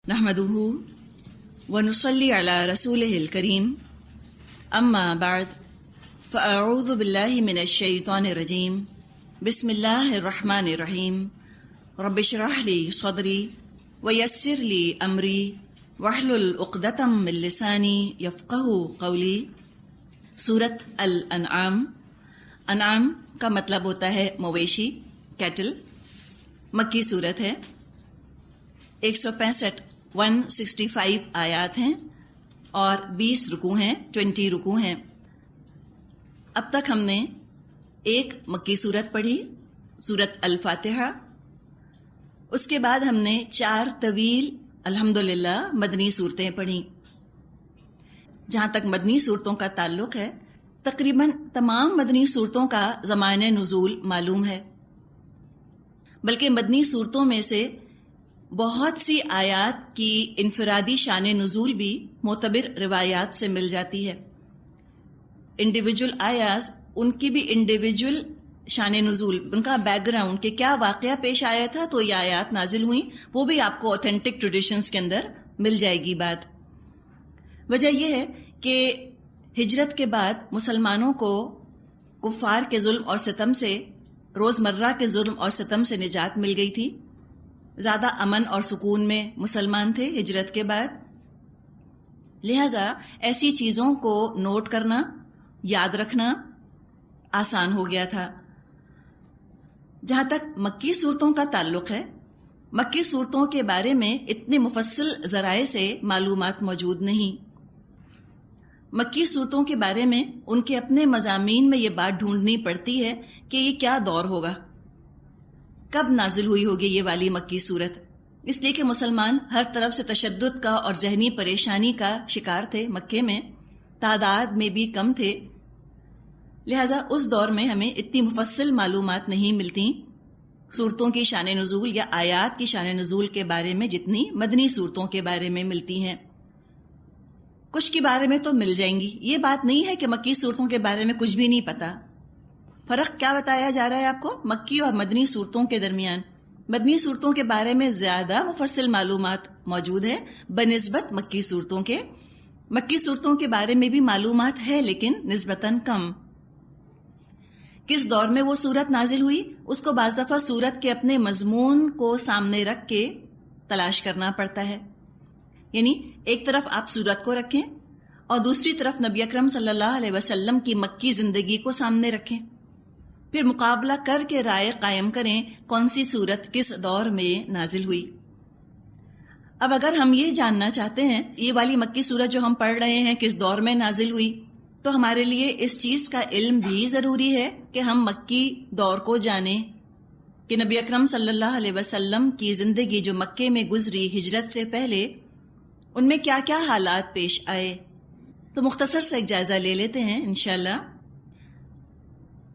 نحمده ونصلي على رسوله الكريم اما بعد فاعوذ بالله من الشيطان الرجيم بسم الله الرحمن الرحيم رب اشرح لي صدري ويسر لي امري واحلل عقدة من لساني يفقهوا قولي۔ سورۃ الانعام۔ انعام کا مطلب ہوتا ہے مویشی، کیٹل۔ مکی سورت ہے، 165 آیات ہیں اور 20 رکوع ہیں، 20 رکوع ہیں۔ اب تک ہم نے ایک مکی سورت پڑھی، سورت الفاتحہ۔ اس کے بعد ہم نے 4 طویل الحمدللہ مدنی صورتیں پڑھیں۔ جہاں تک مدنی صورتوں کا تعلق ہے، تقریباً تمام مدنی صورتوں کا زمانہ نزول معلوم ہے، بلکہ مدنی صورتوں میں سے بہت سی آیات کی انفرادی شان نزول بھی معتبر روایات سے مل جاتی ہے۔ انڈیویجول آیات، ان کی بھی انڈیویجول شان نزول، ان کا بیک گراؤنڈ کہ کیا واقعہ پیش آیا تھا تو یہ آیات نازل ہوئیں، وہ بھی آپ کو اوتھینٹک ٹریڈیشنز کے اندر مل جائے گی بات۔ وجہ یہ ہے کہ ہجرت کے بعد مسلمانوں کو کفار کے ظلم اور ستم سے، روزمرہ کے ظلم اور ستم سے نجات مل گئی تھی۔ زیادہ امن اور سکون میں مسلمان تھے ہجرت کے بعد، لہذا ایسی چیزوں کو نوٹ کرنا، یاد رکھنا آسان ہو گیا تھا۔ جہاں تک مکی صورتوں کا تعلق ہے، مکی صورتوں کے بارے میں اتنے مفصل ذرائع سے معلومات موجود نہیں۔ مکی صورتوں کے بارے میں ان کے اپنے مضامین میں یہ بات ڈھونڈنی پڑتی ہے کہ یہ کیا دور ہوگا، کب نازل ہوئی ہوگی یہ والی مکی صورت، اس لیے کہ مسلمان ہر طرف سے تشدد کا اور ذہنی پریشانی کا شکار تھے، مکے میں تعداد میں بھی کم تھے، لہذا اس دور میں ہمیں اتنی مفصل معلومات نہیں ملتی صورتوں کی شان نزول یا آیات کی شان نزول کے بارے میں جتنی مدنی صورتوں کے بارے میں ملتی ہیں۔ کچھ کے بارے میں تو مل جائیں گی، یہ بات نہیں ہے کہ مکی صورتوں کے بارے میں کچھ بھی نہیں پتا۔ فرق کیا بتایا جا رہا ہے آپ کو مکی اور مدنی صورتوں کے درمیان؟ مدنی صورتوں کے بارے میں زیادہ مفصل معلومات موجود ہے بنسبت مکی صورتوں کے۔ مکی صورتوں کے بارے میں بھی معلومات ہے لیکن نسبتاً کم۔ کس دور میں وہ صورت نازل ہوئی، اس کو بعض دفعہ صورت کے اپنے مضمون کو سامنے رکھ کے تلاش کرنا پڑتا ہے، یعنی ایک طرف آپ صورت کو رکھیں اور دوسری طرف نبی اکرم صلی اللہ علیہ وسلم کی مکی زندگی کو سامنے رکھیں، پھر مقابلہ کر کے رائے قائم کریں کون سی صورت کس دور میں نازل ہوئی۔ اب اگر ہم یہ جاننا چاہتے ہیں یہ والی مکی صورت جو ہم پڑھ رہے ہیں کس دور میں نازل ہوئی، تو ہمارے لیے اس چیز کا علم بھی ضروری ہے کہ ہم مکی دور کو جانیں کہ نبی اکرم صلی اللہ علیہ وسلم کی زندگی جو مکے میں گزری ہجرت سے پہلے، ان میں کیا کیا حالات پیش آئے۔ تو مختصر سے ایک جائزہ لے لیتے ہیں انشاءاللہ۔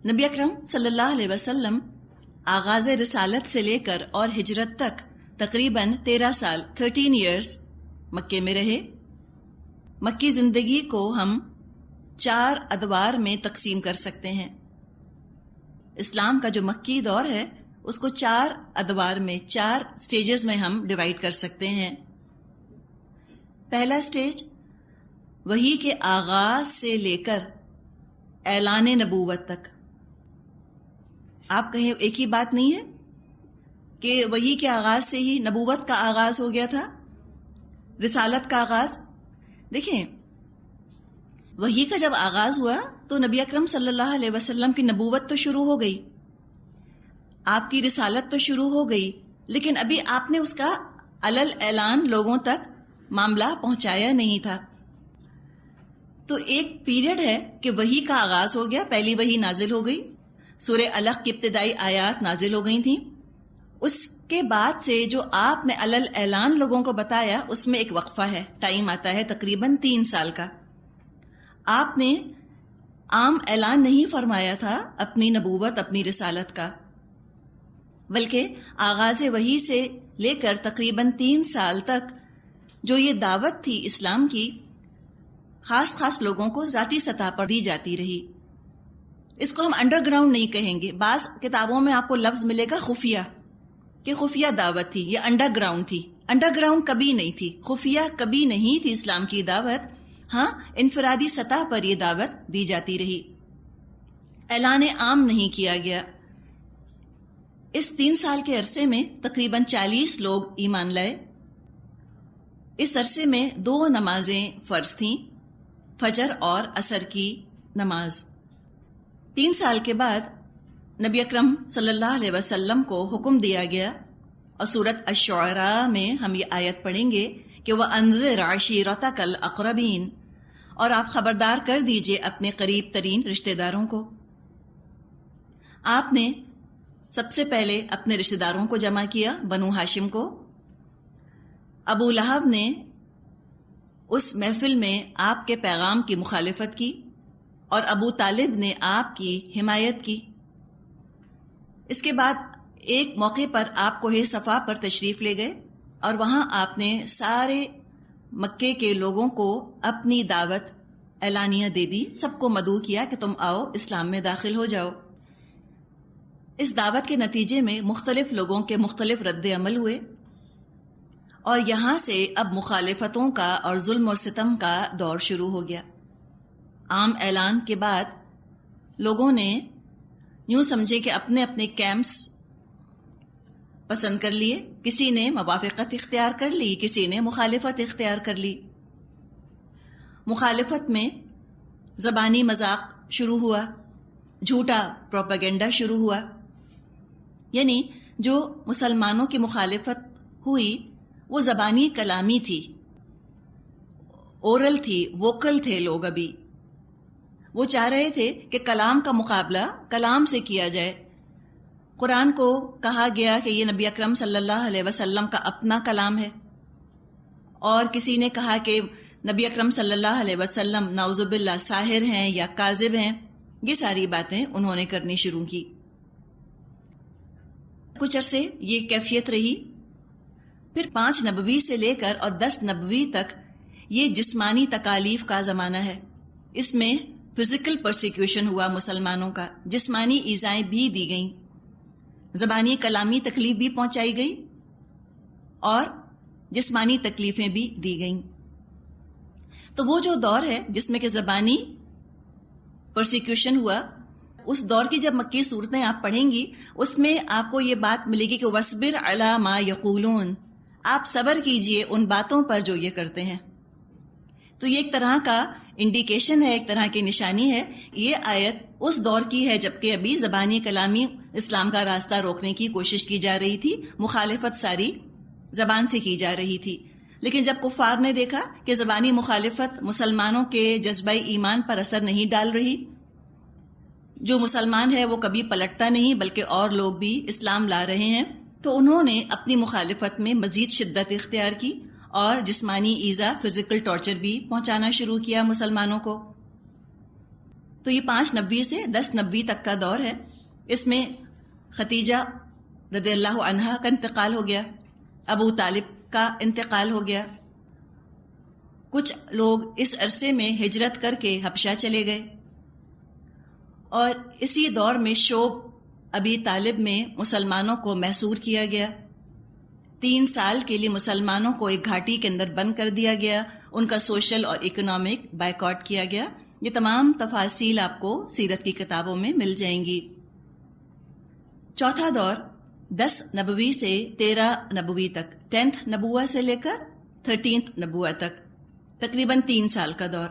نبی اکرم صلی اللہ علیہ وسلم آغاز رسالت سے لے کر اور ہجرت تک تقریباً 13 سال 13 ایئرز مکے میں رہے۔ مکی زندگی کو ہم 4 ادوار میں تقسیم کر سکتے ہیں۔ اسلام کا جو مکی دور ہے اس کو 4 ادوار میں، 4 سٹیجز میں ہم ڈیوائیڈ کر سکتے ہیں۔ پہلا سٹیج وحی کے آغاز سے لے کر اعلان نبوت تک۔ آپ کہیں ایک ہی بات نہیں ہے کہ وحی کے آغاز سے ہی نبوت کا آغاز ہو گیا تھا، رسالت کا آغاز؟ دیکھیں، وحی کا جب آغاز ہوا تو نبی اکرم صلی اللہ علیہ وسلم کی نبوت تو شروع ہو گئی، آپ کی رسالت تو شروع ہو گئی، لیکن ابھی آپ نے اس کا علل اعلان لوگوں تک معاملہ پہنچایا نہیں تھا۔ تو ایک پیریڈ ہے کہ وحی کا آغاز ہو گیا، پہلی وحی نازل ہو گئی، سورہ الق کی ابتدائی آیات نازل ہو گئی تھیں۔ اس کے بعد سے جو آپ نے علل اعلان لوگوں کو بتایا اس میں ایک وقفہ ہے، ٹائم آتا ہے تقریباً 3 سال کا۔ آپ نے عام اعلان نہیں فرمایا تھا اپنی نبوت، اپنی رسالت کا، بلکہ آغاز وحی سے لے کر تقریباً 3 سال تک جو یہ دعوت تھی اسلام کی، خاص لوگوں کو ذاتی سطح پر دی جاتی رہی۔ اس کو ہم انڈر گراؤنڈ نہیں کہیں گے، بعض کتابوں میں آپ کو لفظ ملے گا خفیہ، کہ خفیہ دعوت تھی، یہ انڈر گراؤنڈ تھی، انڈر گراؤنڈ کبھی نہیں تھی، خفیہ کبھی نہیں تھی اسلام کی دعوت. ہاں، انفرادی سطح پر یہ دعوت دی جاتی رہی، اعلان عام نہیں کیا گیا. اس 3 سال کے عرصے میں تقریباً 40 لوگ ایمان لائے. اس عرصے میں 2 نمازیں فرض تھیں، فجر اور عصر کی نماز. 3 سال کے بعد نبی اکرم صلی اللہ علیہ وسلم کو حکم دیا گیا، اور سورۃ الشعراء میں ہم یہ آیت پڑھیں گے کہ وَأَنذِرْ عَشِيرَتَكَ الْأَقْرَبِينَ، اور آپ خبردار کر دیجئے اپنے قریب ترین رشتہ داروں کو. آپ نے سب سے پہلے اپنے رشتہ داروں کو جمع کیا، بنو ہاشم کو. ابو لہب نے اس محفل میں آپ کے پیغام کی مخالفت کی، اور ابو طالب نے آپ کی حمایت کی. اس کے بعد ایک موقع پر آپ کوہ صفا پر تشریف لے گئے، اور وہاں آپ نے سارے مکے کے لوگوں کو اپنی دعوت اعلانیہ دے دی، سب کو مدعو کیا کہ تم آؤ اسلام میں داخل ہو جاؤ. اس دعوت کے نتیجے میں مختلف لوگوں کے مختلف رد عمل ہوئے، اور یہاں سے اب مخالفتوں کا اور ظلم اور ستم کا دور شروع ہو گیا. عام اعلان کے بعد لوگوں نے یوں سمجھے کہ اپنے اپنے کیمپس پسند کر لیے، کسی نے موافقت اختیار کر لی، کسی نے مخالفت اختیار کر لی. مخالفت میں زبانی مذاق شروع ہوا، جھوٹا پروپیگنڈا شروع ہوا. یعنی جو مسلمانوں کی مخالفت ہوئی وہ زبانی کلامی تھی، اورل تھی، ووکل تھے لوگ. ابھی وہ چاہ رہے تھے کہ کلام کا مقابلہ کلام سے کیا جائے. قرآن کو کہا گیا کہ یہ نبی اکرم صلی اللہ علیہ وسلم کا اپنا کلام ہے، اور کسی نے کہا کہ نبی اکرم صلی اللہ علیہ وسلم نعوذ باللہ ساحر ہیں یا کاذب ہیں. یہ ساری باتیں انہوں نے کرنی شروع کی. کچھ عرصے یہ کیفیت رہی. پھر 5 نبوی سے لے کر اور 10 نبوی تک یہ جسمانی تکالیف کا زمانہ ہے. اس میں فزیکل پرسیکیوشن ہوا مسلمانوں کا، جسمانی ایذائیں بھی دی گئیں، زبانی کلامی تکلیف بھی پہنچائی گئی، اور جسمانی تکلیفیں بھی دی گئیں. تو وہ جو دور ہے جس میں کہ زبانی پرسیکیوشن ہوا، اس دور کی جب مکی صورتیں آپ پڑھیں گی اس میں آپ کو یہ بات ملے گی کہ وَاصْبِرْ عَلَىٰ مَا يَقُولُونَ، آپ صبر کیجئے ان باتوں پر جو یہ کرتے ہیں. تو یہ ایک طرح کا انڈیکیشن ہے، ایک طرح کی نشانی ہے. یہ آیت اس دور کی ہے جبکہ ابھی زبانی کلامی اسلام کا راستہ روکنے کی کوشش کی جا رہی تھی، مخالفت ساری زبان سے کی جا رہی تھی. لیکن جب کفار نے دیکھا کہ زبانی مخالفت مسلمانوں کے جذبہ ایمان پر اثر نہیں ڈال رہی، جو مسلمان ہے وہ کبھی پلٹتا نہیں بلکہ اور لوگ بھی اسلام لا رہے ہیں، تو انہوں نے اپنی مخالفت میں مزید شدت اختیار کی اور جسمانی ایذا، فزیکل ٹارچر بھی پہنچانا شروع کیا مسلمانوں کو. تو یہ 5 نبوی سے 10 نبوی تک کا دور ہے. اس میں ختیجہ رضی اللہ عنہا کا انتقال ہو گیا، ابو طالب کا انتقال ہو گیا. کچھ لوگ اس عرصے میں ہجرت کر کے حبشہ چلے گئے، اور اسی دور میں شوب ابی طالب میں مسلمانوں کو محصور کیا گیا. 3 سال کے لیے مسلمانوں کو ایک گھاٹی کے اندر بند کر دیا گیا، ان کا سوشل اور اکنامک بائیکاٹ کیا گیا. یہ تمام تفاصیل آپ کو سیرت کی کتابوں میں مل جائیں گی. چوتھا دور 10 نبوی سے 13 نبوی تک، 10th نبوہ سے لے کر 13th نبوہ تک، تقریباً 3 سال کا دور.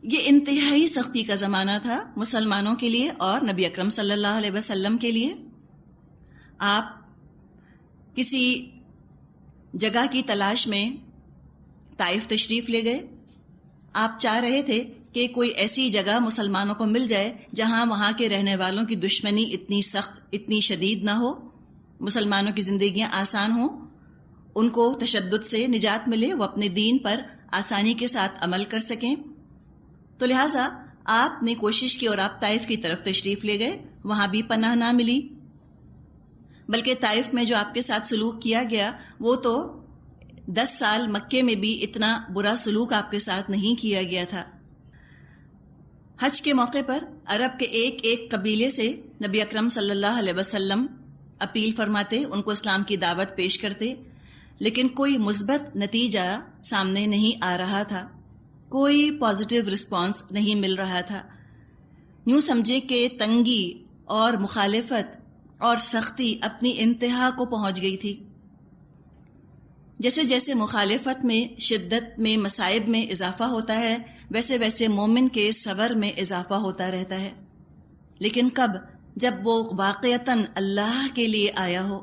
یہ انتہائی سختی کا زمانہ تھا مسلمانوں کے لیے اور نبی اکرم صلی اللہ علیہ وسلم کے لیے. آپ کسی جگہ کی تلاش میں طائف تشریف لے گئے. آپ چاہ رہے تھے کہ کوئی ایسی جگہ مسلمانوں کو مل جائے جہاں وہاں کے رہنے والوں کی دشمنی اتنی سخت، اتنی شدید نہ ہو، مسلمانوں کی زندگیاں آسان ہوں، ان کو تشدد سے نجات ملے، وہ اپنے دین پر آسانی کے ساتھ عمل کر سکیں. تو لہٰذا آپ نے کوشش کی اور آپ طائف کی طرف تشریف لے گئے. وہاں بھی پناہ نہ ملی، بلکہ طائف میں جو آپ کے ساتھ سلوک کیا گیا وہ تو 10 سال مکے میں بھی اتنا برا سلوک آپ کے ساتھ نہیں کیا گیا تھا. حج کے موقع پر عرب کے ایک ایک قبیلے سے نبی اکرم صلی اللہ علیہ وسلم اپیل فرماتے، ان کو اسلام کی دعوت پیش کرتے. لیکن کوئی مثبت نتیجہ سامنے نہیں آ رہا تھا، کوئی پازیٹیو رسپانس نہیں مل رہا تھا۔ یوں سمجھیں کہ تنگی اور مخالفت اور سختی اپنی انتہا کو پہنچ گئی تھی۔ جیسے جیسے مخالفت میں، شدت میں، مصائب میں اضافہ ہوتا ہے، ویسے ویسے مومن کے صبر میں اضافہ ہوتا رہتا ہے۔ لیکن کب؟ جب وہ واقعتاً اللہ کے لیے آیا ہو۔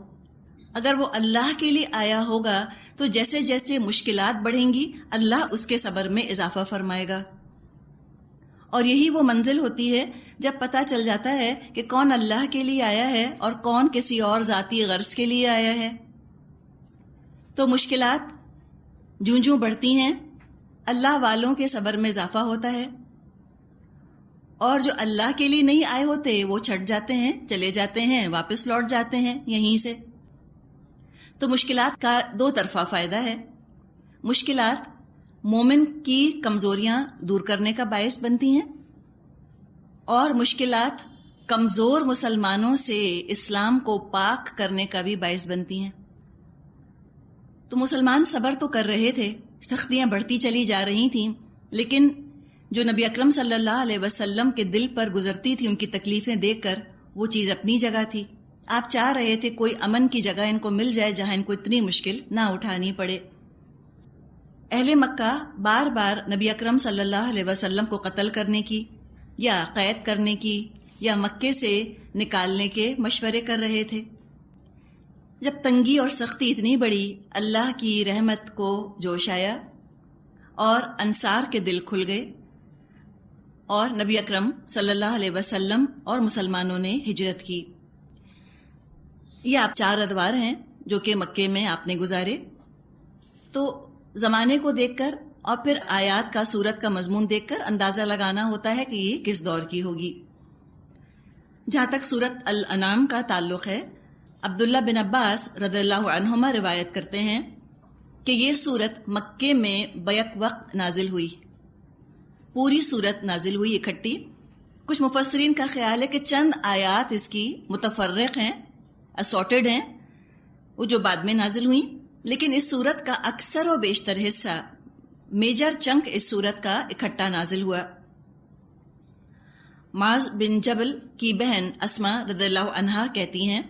اگر وہ اللہ کے لیے آیا ہوگا تو جیسے جیسے مشکلات بڑھیں گی، اللہ اس کے صبر میں اضافہ فرمائے گا۔ اور یہی وہ منزل ہوتی ہے جب پتہ چل جاتا ہے کہ کون اللہ کے لیے آیا ہے اور کون کسی اور ذاتی غرض کے لیے آیا ہے۔ تو مشکلات جوں جوں بڑھتی ہیں، اللہ والوں کے صبر میں اضافہ ہوتا ہے، اور جو اللہ کے لیے نہیں آئے ہوتے وہ چھٹ جاتے ہیں، چلے جاتے ہیں، واپس لوٹ جاتے ہیں یہیں سے۔ تو مشکلات کا دو طرفہ فائدہ ہے۔ مشکلات مومن کی کمزوریاں دور کرنے کا باعث بنتی ہیں، اور مشکلات کمزور مسلمانوں سے اسلام کو پاک کرنے کا بھی باعث بنتی ہیں۔ تو مسلمان صبر تو کر رہے تھے، سختیاں بڑھتی چلی جا رہی تھیں، لیکن جو نبی اکرم صلی اللہ علیہ وسلم کے دل پر گزرتی تھی ان کی تکلیفیں دیکھ کر، وہ چیز اپنی جگہ تھی۔ آپ چاہ رہے تھے کوئی امن کی جگہ ان کو مل جائے جہاں ان کو اتنی مشکل نہ اٹھانی پڑے۔ اہل مکہ بار بار نبی اکرم صلی اللہ علیہ وسلم کو قتل کرنے کی یا قید کرنے کی یا مکے سے نکالنے کے مشورے کر رہے تھے۔ جب تنگی اور سختی اتنی بڑی، اللہ کی رحمت کو جوش آیا اور انصار کے دل کھل گئے، اور نبی اکرم صلی اللہ علیہ وسلم اور مسلمانوں نے ہجرت کی۔ یہ آپ 4 ادوار ہیں جو کہ مکے میں آپ نے گزارے۔ تو زمانے کو دیکھ کر اور پھر آیات کا، سورت کا مضمون دیکھ کر اندازہ لگانا ہوتا ہے کہ یہ کس دور کی ہوگی۔ جہاں تک سورت الانعام کا تعلق ہے، عبداللہ بن عباس رضی اللہ عنہما روایت کرتے ہیں کہ یہ سورت مکے میں بیک وقت نازل ہوئی، پوری سورت نازل ہوئی اکٹھی۔ کچھ مفسرین کا خیال ہے کہ چند آیات اس کی متفرق ہیں، اسارٹڈ ہیں، وہ جو بعد میں نازل ہوئیں، لیکن اس سورت کا اکثر و بیشتر حصہ، میجر چنک اس سورت کا اکٹھا نازل ہوا۔ معاذ بن جبل کی بہن اسما رضی اللہ عنہا کہتی ہیں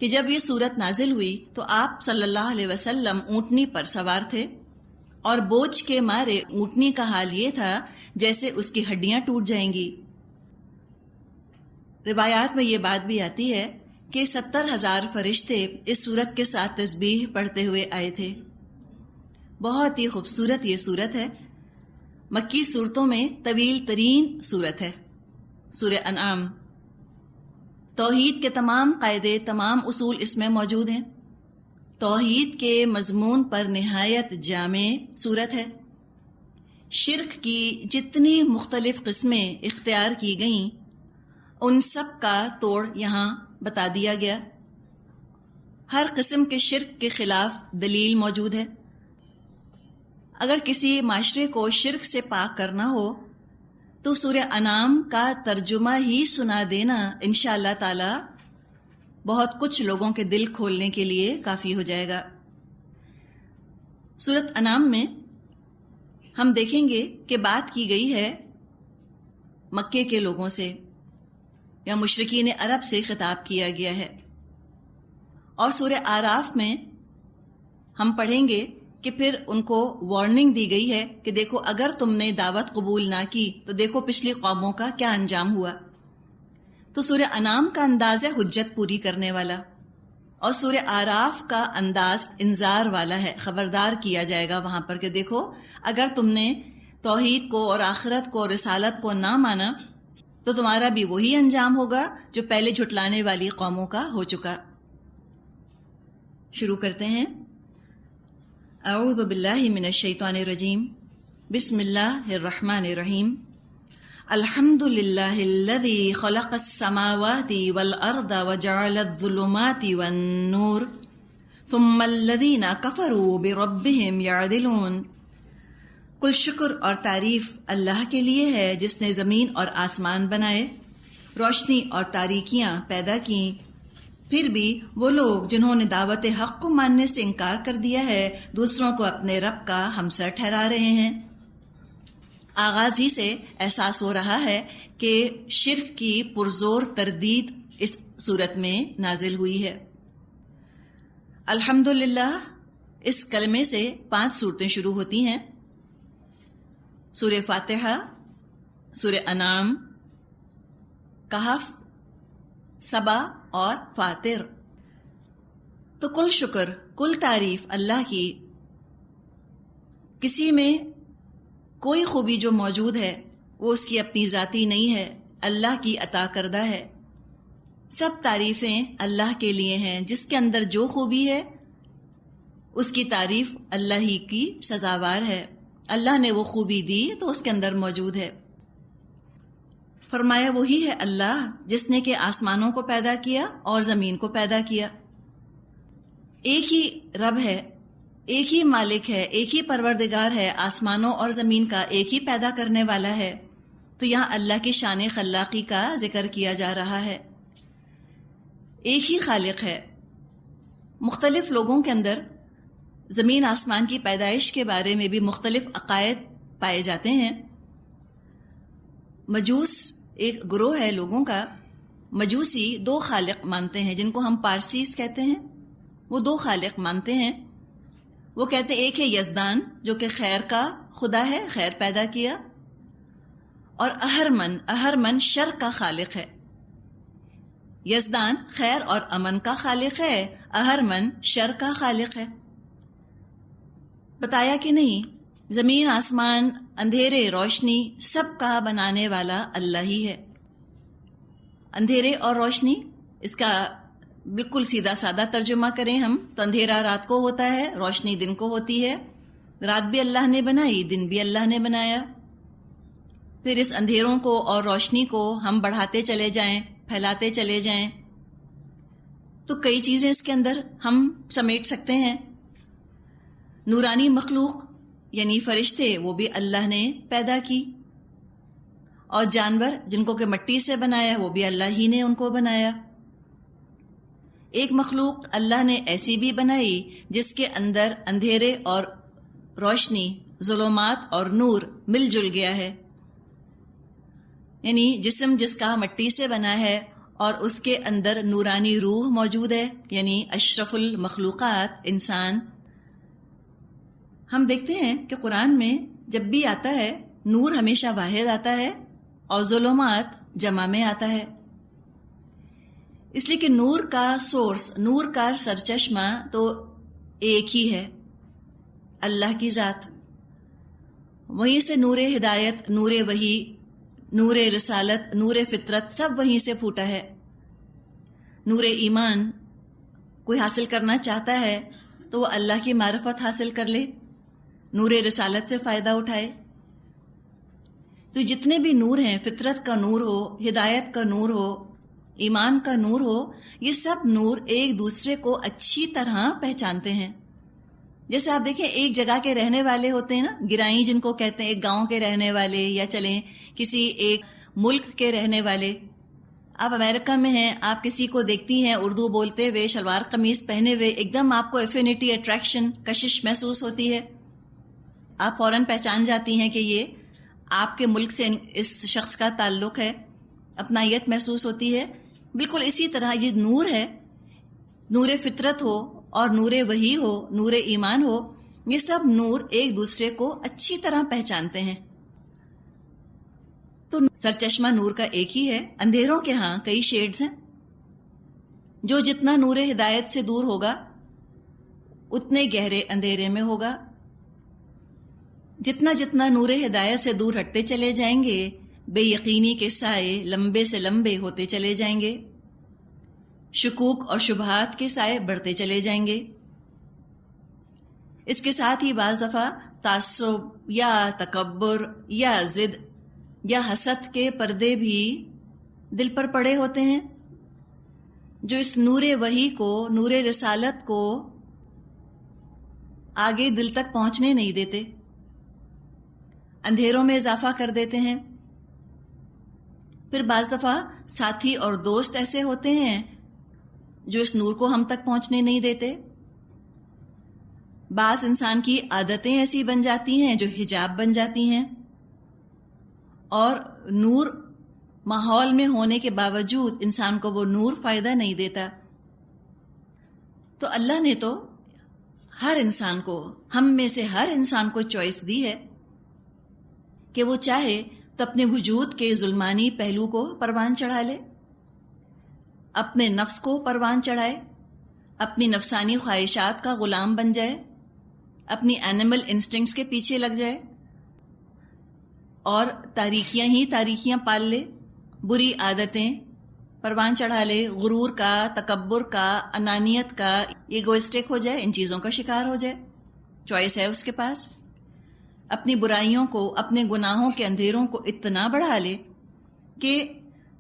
کہ جب یہ سورت نازل ہوئی تو آپ صلی اللہ علیہ وسلم اونٹنی پر سوار تھے، اور بوجھ کے مارے اونٹنی کا حال یہ تھا جیسے اس کی ہڈیاں ٹوٹ جائیں گی۔ روایات میں یہ بات بھی آتی ہے کہ 70,000 فرشتے اس سورت کے ساتھ تسبیح پڑھتے ہوئے آئے تھے۔ بہت ہی خوبصورت یہ سورت ہے، مکی صورتوں میں طویل ترین سورت ہے سورہ انعام۔ توحید کے تمام قاعدے، تمام اصول اس میں موجود ہیں۔ توحید کے مضمون پر نہایت جامع سورت ہے۔ شرک کی جتنی مختلف قسمیں اختیار کی گئیں ان سب کا توڑ یہاں بتا دیا گیا۔ ہر قسم کے شرک کے خلاف دلیل موجود ہے۔ اگر کسی معاشرے کو شرک سے پاک کرنا ہو تو سورہ انعام کا ترجمہ ہی سنا دینا انشاءاللہ تعالی بہت کچھ لوگوں کے دل کھولنے کے لیے کافی ہو جائے گا۔ سورۃ انعام میں ہم دیکھیں گے کہ بات کی گئی ہے مکے کے لوگوں سے یا مشرکین عرب سے خطاب کیا گیا ہے، اور سورہ اعراف میں ہم پڑھیں گے کہ پھر ان کو وارننگ دی گئی ہے کہ دیکھو اگر تم نے دعوت قبول نہ کی تو دیکھو پچھلی قوموں کا کیا انجام ہوا۔ تو سورہ انعام کا انداز ہے حجت پوری کرنے والا، اور سورہ اعراف کا انداز انذار والا ہے، خبردار کیا جائے گا وہاں پر کہ دیکھو اگر تم نے توحید کو اور آخرت کو اور رسالت کو نہ مانا تو تمہارا بھی وہی انجام ہوگا جو پہلے جھٹلانے والی قوموں کا ہو چکا۔ شروع کرتے ہیں۔ اعوذ باللہ من الشیطان الرجیم، بسم اللہ الرحمن الرحیم۔ الحمد للہ الذی خلق السماوات والارض وجعل الظلمات والنور ثم الذین کفروا بربہم یعدلون۔ کل شکر اور تعریف اللہ کے لیے ہے جس نے زمین اور آسمان بنائے، روشنی اور تاریکیاں پیدا کیں، پھر بھی وہ لوگ جنہوں نے دعوت حق کو ماننے سے انکار کر دیا ہے دوسروں کو اپنے رب کا ہمسر ٹھہرا رہے ہیں۔ آغاز ہی سے احساس ہو رہا ہے کہ شرک کی پرزور تردید اس صورت میں نازل ہوئی ہے۔ الحمدللہ اس کلمے سے 5 صورتیں شروع ہوتی ہیں: سورہ فاتحہ، سورہ انعام، کہف، سبا اور فاتر۔ تو کل شکر، کل تعریف اللہ کی۔ کسی میں کوئی خوبی جو موجود ہے وہ اس کی اپنی ذاتی نہیں ہے، اللہ کی عطا کردہ ہے۔ سب تعریفیں اللہ کے لیے ہیں، جس کے اندر جو خوبی ہے اس کی تعریف اللہ ہی کی سزاوار ہے۔ اللہ نے وہ خوبی دی تو اس کے اندر موجود ہے۔ فرمایا وہی ہے اللہ جس نے کہ آسمانوں کو پیدا کیا اور زمین کو پیدا کیا۔ ایک ہی رب ہے، ایک ہی مالک ہے، ایک ہی پروردگار ہے، آسمانوں اور زمین کا ایک ہی پیدا کرنے والا ہے۔ تو یہاں اللہ کی شان خلاقی کا ذکر کیا جا رہا ہے۔ ایک ہی خالق ہے۔ مختلف لوگوں کے اندر زمین آسمان کی پیدائش کے بارے میں بھی مختلف عقائد پائے جاتے ہیں۔ مجوس ایک گروہ ہے لوگوں کا، مجوسی 2 خالق مانتے ہیں جن کو ہم پارسیز کہتے ہیں۔ وہ 2 خالق مانتے ہیں۔ وہ کہتے ہیں ایک ہے یزدان جو کہ خیر کا خدا ہے، خیر پیدا کیا، اور اہرمن شر کا خالق ہے۔ یزدان خیر اور امن کا خالق ہے، اہرمن شر کا خالق ہے۔ بتایا کہ نہیں، زمین آسمان، اندھیرے روشنی، سب کا بنانے والا اللہ ہی ہے۔ اندھیرے اور روشنی، اس کا بالکل سیدھا سادہ ترجمہ کریں ہم تو اندھیرا رات کو ہوتا ہے، روشنی دن کو ہوتی ہے۔ رات بھی اللہ نے بنائی، دن بھی اللہ نے بنایا۔ پھر اس اندھیروں کو اور روشنی کو ہم بڑھاتے چلے جائیں، پھیلاتے چلے جائیں تو کئی چیزیں اس کے اندر ہم سمیٹ سکتے ہیں۔ نورانی مخلوق یعنی فرشتے وہ بھی اللہ نے پیدا کی، اور جانور جن کو کہ مٹی سے بنایا وہ بھی اللہ ہی نے ان کو بنایا۔ ایک مخلوق اللہ نے ایسی بھی بنائی جس کے اندر اندھیرے اور روشنی، ظلمات اور نور مل جل گیا ہے، یعنی جسم جس کا مٹی سے بنا ہے اور اس کے اندر نورانی روح موجود ہے، یعنی اشرف المخلوقات انسان۔ ہم دیکھتے ہیں کہ قرآن میں جب بھی آتا ہے نور ہمیشہ واحد آتا ہے اور ظلمات جمع میں آتا ہے، اس لیے کہ نور کا سورس، نور کا سرچشمہ تو ایک ہی ہے، اللہ کی ذات۔ وہیں سے نور ہدایت، نور وحی، نور رسالت، نور فطرت سب وہیں سے پھوٹا ہے۔ نور ایمان کوئی حاصل کرنا چاہتا ہے تو وہ اللہ کی معرفت حاصل کر لے، نور رسالت سے فائدہ اٹھائے۔ تو جتنے بھی نور ہیں، فطرت کا نور ہو، ہدایت کا نور ہو، ایمان کا نور ہو، یہ سب نور ایک دوسرے کو اچھی طرح پہچانتے ہیں۔ جیسے آپ دیکھیں ایک جگہ کے رہنے والے ہوتے ہیں نا، گرائی جن کو کہتے ہیں، ایک گاؤں کے رہنے والے یا چلیں کسی ایک ملک کے رہنے والے۔ آپ امریکہ میں ہیں، آپ کسی کو دیکھتی ہیں اردو بولتے ہوئے، شلوار قمیض پہنے ہوئے، ایک دم آپ کو ایفینٹی، اٹریکشن، کشش محسوس ہوتی ہے۔ آپ فوراً پہچان جاتی ہیں کہ یہ آپ کے ملک سے اس شخص کا تعلق ہے، اپنائیت محسوس ہوتی ہے۔ بالکل اسی طرح یہ نور ہے، نور فطرت ہو اور نور وحی ہو، نور ایمان ہو، یہ سب نور ایک دوسرے کو اچھی طرح پہچانتے ہیں۔ تو سرچشمہ نور کا ایک ہی ہے۔ اندھیروں کے ہاں کئی شیڈز ہیں، جو جتنا نور ہدایت سے دور ہوگا اتنے گہرے اندھیرے میں ہوگا۔ جتنا جتنا نور ہدایت سے دور ہٹتے چلے جائیں گے، بے یقینی کے سائے لمبے سے لمبے ہوتے چلے جائیں گے، شکوک اور شبہات کے سائے بڑھتے چلے جائیں گے۔ اس کے ساتھ ہی بعض دفعہ تعصب یا تکبر یا ضد یا حسد کے پردے بھی دل پر پڑے ہوتے ہیں، جو اس نور وحی کو، نور رسالت کو آگے دل تک پہنچنے نہیں دیتے، اندھیروں میں اضافہ کر دیتے ہیں۔ پھر بعض دفعہ ساتھی اور دوست ایسے ہوتے ہیں جو اس نور کو ہم تک پہنچنے نہیں دیتے. بعض انسان کی عادتیں ایسی بن جاتی ہیں جو حجاب بن جاتی ہیں، اور نور ماحول میں ہونے کے باوجود انسان کو وہ نور فائدہ نہیں دیتا. تو اللہ نے تو ہر انسان کو، ہم میں سے ہر انسان کو چوائس دی ہے کہ وہ چاہے تو اپنے وجود کے ظلمانی پہلو کو پروان چڑھا لے، اپنے نفس کو پروان چڑھائے، اپنی نفسانی خواہشات کا غلام بن جائے، اپنی اینیمل انسٹنکٹس کے پیچھے لگ جائے اور تاریکیاں ہی تاریکیاں پال لے، بری عادتیں پروان چڑھا لے، غرور کا، تکبر کا، انانیت کا، ایگوئسٹک ہو جائے، ان چیزوں کا شکار ہو جائے. چوائس ہے اس کے پاس. اپنی برائیوں کو، اپنے گناہوں کے اندھیروں کو اتنا بڑھا لے کہ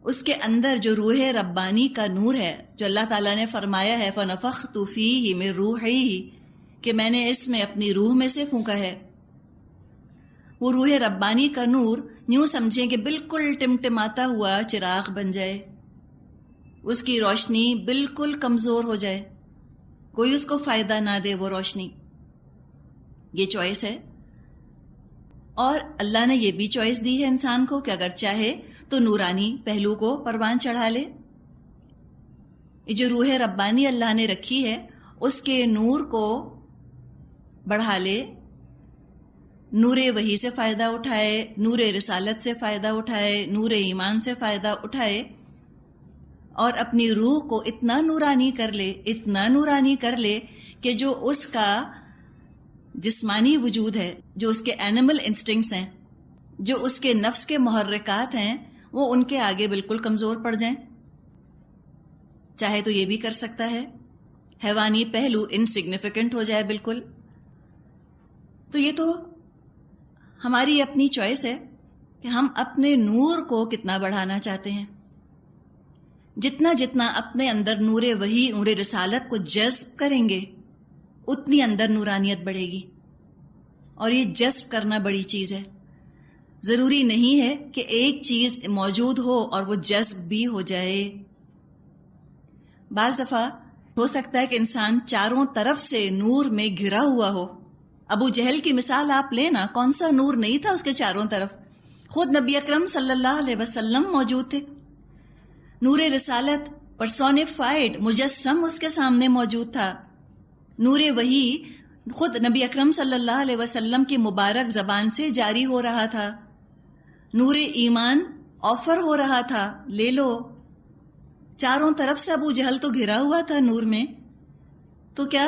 اس کے اندر جو روح ربانی کا نور ہے، جو اللہ تعالیٰ نے فرمایا ہے فَنَفَخْتُ فِيهِ مِن رُوحِي، کہ میں نے اس میں اپنی روح میں سے پھونکا ہے، وہ روح ربانی کا نور یوں سمجھیں کہ بالکل ٹمٹماتا ہوا چراغ بن جائے، اس کی روشنی بالکل کمزور ہو جائے، کوئی اس کو فائدہ نہ دے وہ روشنی. یہ چوائس ہے. اور اللہ نے یہ بھی چوائس دی ہے انسان کو کہ اگر چاہے تو نورانی پہلو کو پروان چڑھا لے. یہ جو روح ربانی اللہ نے رکھی ہے اس کے نور کو بڑھا لے، نور وحی سے فائدہ اٹھائے، نور رسالت سے فائدہ اٹھائے، نور ایمان سے فائدہ اٹھائے، اور اپنی روح کو اتنا نورانی کر لے، اتنا نورانی کر لے کہ جو اس کا جسمانی وجود ہے، جو اس کے اینیمل انسٹنکٹس ہیں، جو اس کے نفس کے محرکات ہیں، وہ ان کے آگے بالکل کمزور پڑ جائیں. چاہے تو یہ بھی کر سکتا ہے، حیوانی پہلو انسگنیفیکنٹ ہو جائے بالکل. تو یہ تو ہماری اپنی چوائس ہے کہ ہم اپنے نور کو کتنا بڑھانا چاہتے ہیں. جتنا جتنا اپنے اندر نور وحی، نور رسالت کو جذب کریں گے اتنی اندر نورانیت بڑھے گی. اور یہ جذب کرنا بڑی چیز ہے. ضروری نہیں ہے کہ ایک چیز موجود ہو اور وہ جذب بھی ہو جائے. بعض دفعہ ہو سکتا ہے کہ انسان چاروں طرف سے نور میں گھرا ہوا ہو. ابو جہل کی مثال آپ لینا، کون سا نور نہیں تھا اس کے چاروں طرف؟ خود نبی اکرم صلی اللہ علیہ وسلم موجود تھے. نور رسالت پرسونیفائڈ مجسم اس کے سامنے موجود تھا. نور وحی خود نبی اکرم صلی اللہ علیہ وسلم کی مبارک زبان سے جاری ہو رہا تھا. نور ایمان آفر ہو رہا تھا، لے لو. چاروں طرف سے ابو جہل تو گھرا ہوا تھا نور میں. تو کیا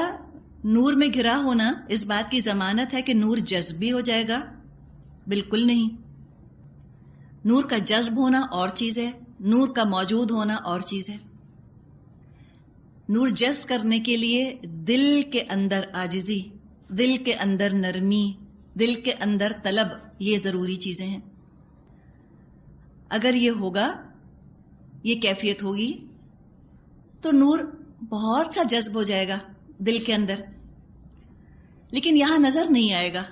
نور میں گھرا ہونا اس بات کی ضمانت ہے کہ نور جذب بھی ہو جائے گا؟ بالکل نہیں. نور کا جذب ہونا اور چیز ہے، نور کا موجود ہونا اور چیز ہے. نور جذب کرنے کے لیے دل کے اندر عاجزی، دل کے اندر نرمی، دل کے اندر طلب، یہ ضروری چیزیں ہیں. اگر یہ ہوگا، یہ کیفیت ہوگی، تو نور بہت سا جذب ہو جائے گا دل کے اندر. لیکن یہاں نظر نہیں آئے گا.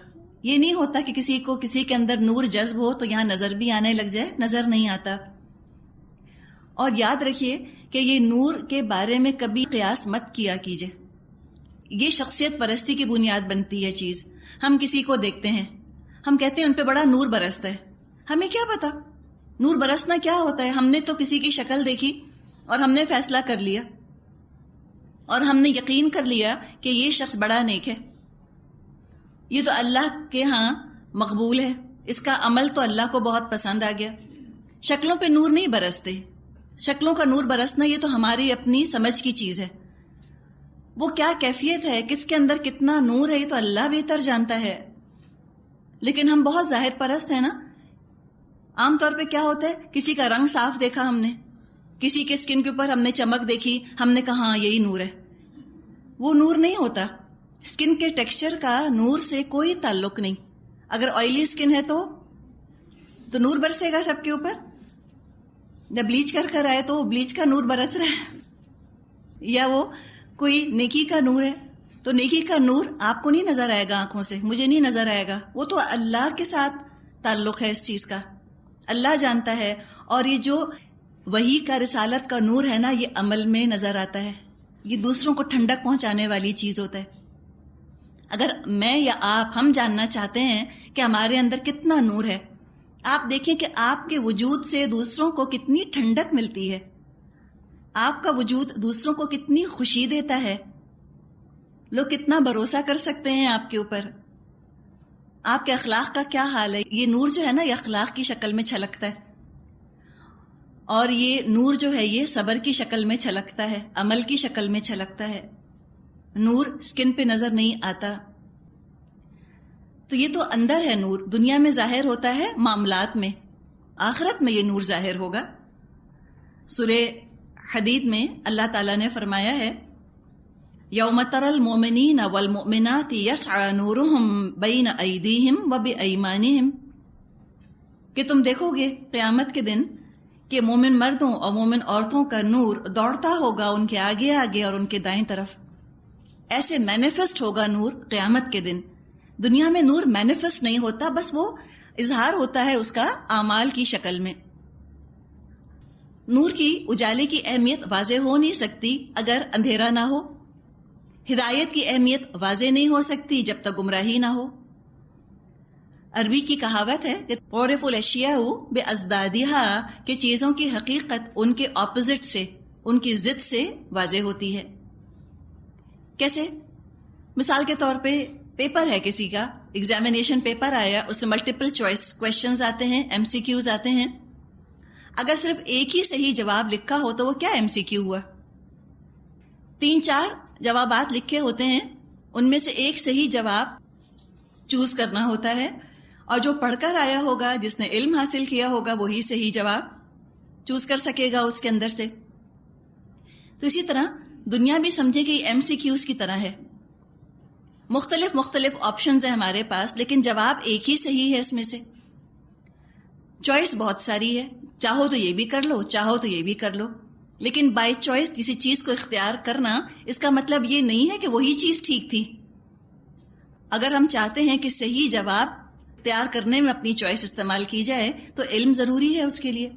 یہ نہیں ہوتا کہ کسی کے اندر نور جذب ہو تو یہاں نظر بھی آنے لگ جائے، نظر نہیں آتا. اور یاد رکھیے کہ یہ نور کے بارے میں کبھی قیاس مت کیا کیجئے. یہ شخصیت پرستی کی بنیاد بنتی ہے چیز. ہم کسی کو دیکھتے ہیں، ہم کہتے ہیں ان پہ بڑا نور برستا ہے. ہمیں کیا پتا نور برسنا کیا ہوتا ہے؟ ہم نے تو کسی کی شکل دیکھی اور ہم نے فیصلہ کر لیا اور ہم نے یقین کر لیا کہ یہ شخص بڑا نیک ہے، یہ تو اللہ کے ہاں مقبول ہے، اس کا عمل تو اللہ کو بہت پسند آ گیا. شکلوں پہ نور نہیں برستے. شکلوں کا نور برسنا یہ تو ہماری اپنی سمجھ کی چیز ہے. وہ کیا کیفیت ہے، کس کے اندر کتنا نور ہے، یہ تو اللہ بہتر جانتا ہے. لیکن ہم بہت ظاہر پرست ہیں نا. عام طور پہ کیا ہوتا ہے، کسی کا رنگ صاف دیکھا ہم نے، کسی کے اسکن کے اوپر ہم نے چمک دیکھی، ہم نے کہا ہاں یہی نور ہے. وہ نور نہیں ہوتا. اسکن کے ٹیکسچر کا نور سے کوئی تعلق نہیں. اگر آئلی اسکن ہے تو نور برسے گا سب کے اوپر. جب بلیچ کر آئے تو بلیچ کا نور برس رہا ہے. یا وہ کوئی نیکی کا نور ہے تو نیکی کا نور آپ کو نہیں نظر آئے گا آنکھوں سے، مجھے نہیں نظر آئے گا. وہ تو اللہ کے ساتھ تعلق ہے اس چیز کا، اللہ جانتا ہے. اور یہ جو وحی کا رسالت کا نور ہے نا، یہ عمل میں نظر آتا ہے. یہ دوسروں کو ٹھنڈک پہنچانے والی چیز ہوتا ہے. اگر میں یا آپ ہم جاننا چاہتے ہیں کہ ہمارے اندر کتنا نور ہے، آپ دیکھیں کہ آپ کے وجود سے دوسروں کو کتنی ٹھنڈک ملتی ہے، آپ کا وجود دوسروں کو کتنی خوشی دیتا ہے، لوگ کتنا بھروسہ کر سکتے ہیں آپ کے اوپر. آپ کے اخلاق کا کیا حال ہے؟ یہ نور جو ہے نا، یہ اخلاق کی شکل میں چھلکتا ہے، اور یہ نور جو ہے یہ صبر کی شکل میں چھلکتا ہے، عمل کی شکل میں چھلکتا ہے. نور سکن پہ نظر نہیں آتا. تو یہ تو اندر ہے نور، دنیا میں ظاہر ہوتا ہے معاملات میں، آخرت میں یہ نور ظاہر ہوگا. سورہ حدید میں اللہ تعالیٰ نے فرمایا ہے یوم تری المؤمنین والمؤمنات یسعی نورہم بین ایدیہم وبایمانہم، کہ تم دیکھو گے قیامت کے دن کہ مومن مردوں اور مومن عورتوں کا نور دوڑتا ہوگا ان کے آگے آگے اور ان کے دائیں طرف. ایسے مینیفسٹ ہوگا نور قیامت کے دن. دنیا میں نور مینیفسٹ نہیں ہوتا، بس وہ اظہار ہوتا ہے اس کا اعمال کی شکل میں. نور کی اجالے کی اہمیت واضح ہو نہیں سکتی اگر اندھیرا نہ ہو. ہدایت کی اہمیت واضح نہیں ہو سکتی جب تک گمراہی نہ ہو. عربی کی کہاوت ہے کہ تعرف الاشیاء بازدادها، کہ چیزوں کی حقیقت ان کے اپوزٹ سے، ان کی ضد سے واضح ہوتی ہے. کیسے؟ مثال کے طور پہ پیپر ہے کسی کا، ایگزامینیشن پیپر آیا، اس میں ملٹیپل چوائس کویشچنز آتے ہیں، ایم سی کیوز آتے ہیں. اگر صرف ایک ہی صحیح جواب لکھا ہو تو وہ کیا ایم سی کیو ہوا؟ 3-4 جوابات لکھے ہوتے ہیں، ان میں سے ایک صحیح جواب چوز کرنا ہوتا ہے، اور جو پڑھ کر آیا ہوگا، جس نے علم حاصل کیا ہوگا، وہی صحیح جواب چوز کر سکے گا اس کے اندر سے. تو اسی طرح دنیا بھی سمجھے کہ ایم سی کیوز کی طرح ہے، مختلف آپشنز ہیں ہمارے پاس، لیکن جواب ایک ہی صحیح ہے. اس میں سے چوائس بہت ساری ہے، چاہو تو یہ بھی کر لو، چاہو تو یہ بھی کر لو. لیکن بائی چوائس کسی چیز کو اختیار کرنا، اس کا مطلب یہ نہیں ہے کہ وہی چیز ٹھیک تھی. اگر ہم چاہتے ہیں کہ صحیح جواب اختیار کرنے میں اپنی چوائس استعمال کی جائے تو علم ضروری ہے اس کے لیے.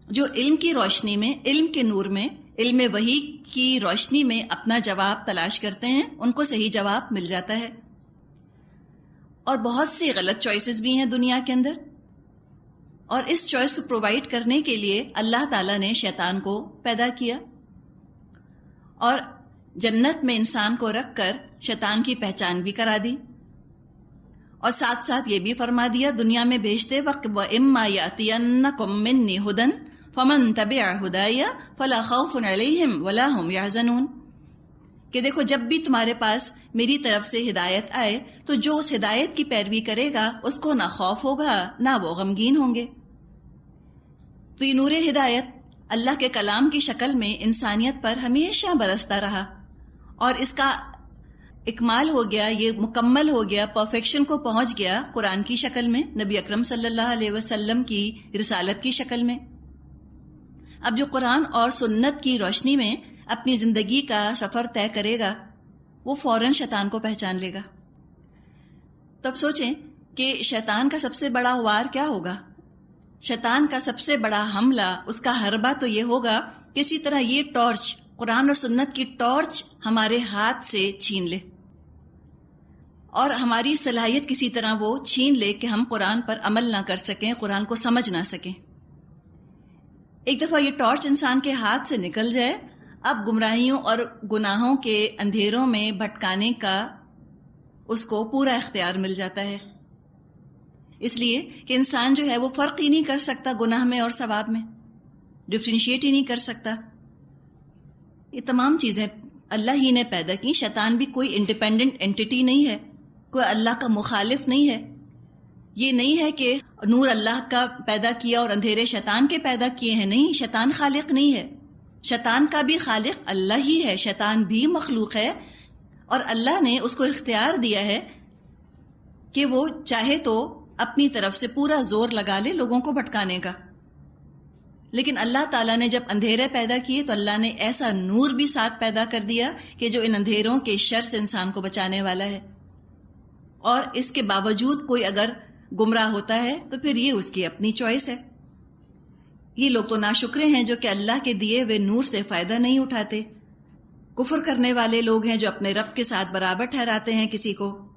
جو علم کی روشنی میں، علم کے نور میں، علم وحی کی روشنی میں اپنا جواب تلاش کرتے ہیں، ان کو صحیح جواب مل جاتا ہے. اور بہت سی غلط چوائسز بھی ہیں دنیا کے اندر، اور اس چوائس کو پرووائڈ کرنے کے لیے اللہ تعالیٰ نے شیطان کو پیدا کیا، اور جنت میں انسان کو رکھ کر شیطان کی پہچان بھی کرا دی، اور ساتھ ساتھ یہ بھی فرما دیا دنیا میں بھیجتے وقت وَإِمَّا يَأْتِيَنَّكُم مِّنِّي هُدًى فَمَن تَبِعَ هُدَايَ فَلَا خَوْفٌ عَلَيْهِمْ وَلَا هُمْ يَحْزَنُونَ، کہ دیکھو جب بھی تمہارے پاس میری طرف سے ہدایت آئے تو جو اس ہدایت کی پیروی کرے گا اس کو نہ خوف ہوگا نہ وہ غمگین ہوں گے. تو یہ نور ہدایت اللہ کے کلام کی شکل میں انسانیت پر ہمیشہ برستا رہا، اور اس کا اکمال ہو گیا، یہ مکمل ہو گیا، پرفیکشن کو پہنچ گیا قرآن کی شکل میں، نبی اکرم صلی اللہ علیہ وسلم کی رسالت کی شکل میں. اب جو قرآن اور سنت کی روشنی میں اپنی زندگی کا سفر طے کرے گا وہ فوراً شیطان کو پہچان لے گا. تب سوچیں کہ شیطان کا سب سے بڑا وار کیا ہوگا؟ شیطان کا سب سے بڑا حملہ، اس کا حربہ تو یہ ہوگا کہ اسی طرح یہ ٹارچ، قرآن اور سنت کی ٹارچ ہمارے ہاتھ سے چھین لے، اور ہماری صلاحیت کسی طرح وہ چھین لے کہ ہم قرآن پر عمل نہ کر سکیں، قرآن کو سمجھ نہ سکیں. ایک دفعہ یہ ٹارچ انسان کے ہاتھ سے نکل جائے، اب گمراہیوں اور گناہوں کے اندھیروں میں بھٹکانے کا اس کو پورا اختیار مل جاتا ہے. اس لیے کہ انسان جو ہے وہ فرق ہی نہیں کر سکتا گناہ میں اور ثواب میں، ڈفرینشیٹ ہی نہیں کر سکتا. یہ تمام چیزیں اللہ ہی نے پیدا کی. شیطان بھی کوئی انڈیپینڈنٹ اینٹی نہیں ہے، کوئی اللہ کا مخالف نہیں ہے. یہ نہیں ہے کہ نور اللہ کا پیدا کیا اور اندھیرے شیطان کے پیدا کیے ہیں. نہیں، شیطان خالق نہیں ہے، شیطان کا بھی خالق اللہ ہی ہے. شیطان بھی مخلوق ہے، اور اللہ نے اس کو اختیار دیا ہے کہ وہ چاہے تو اپنی طرف سے پورا زور لگا لے لوگوں کو بھٹکانے کا. لیکن اللہ تعالیٰ نے جب اندھیرے پیدا کیے تو اللہ نے ایسا نور بھی ساتھ پیدا کر دیا کہ جو ان اندھیروں کے شر سے انسان کو بچانے والا ہے. اور اس کے باوجود کوئی اگر گمراہ ہوتا ہے تو پھر یہ اس کی اپنی چوائس ہے. یہ لوگ تو ناشکرے ہیں جو کہ اللہ کے دیے ہوئے نور سے فائدہ نہیں اٹھاتے. کفر کرنے والے لوگ ہیں جو اپنے رب کے ساتھ برابر ٹھہراتے ہیں کسی کو.